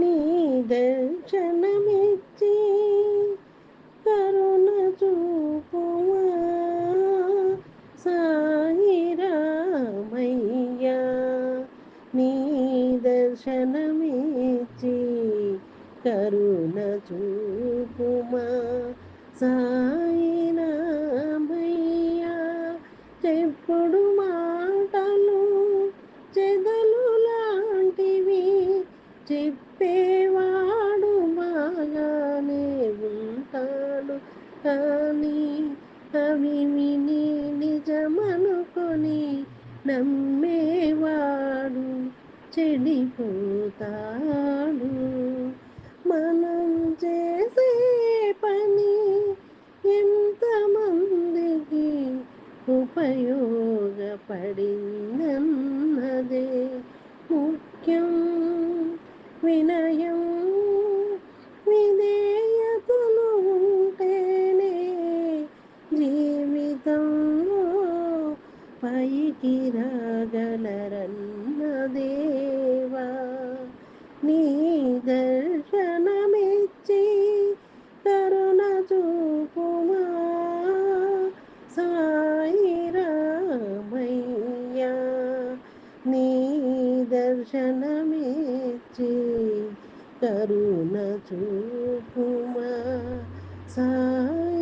నీ దర్శనమిచ్చి కరుణ చూపుమా సాయి రామయ్య. నీ దర్శనమిచ్చి కరుణ చూపుమా సాయి రామయ్య. చెప్పుడు మాటలు చెదలు లాంటివి చెప్పేవాడు బాగానే ఉంటాడు, కానీ అవి విని నిజమనుకొని నమ్మేవాడు చెడిపోతాడు. మనం చేసే పని ఎంతమందికి ఉపయోగపడిందన్నదే ముఖ్యం. వినయం విధేయతలు ఉంటేనే జీవితంలో పైకి రాగలరన్నదేవా. నీ దర్శనమిచ్చి కరుణ చూపుమా సాయి రామయ్య. నీ దర్శనమిచ్చి కరుణ చూపుమా సాయి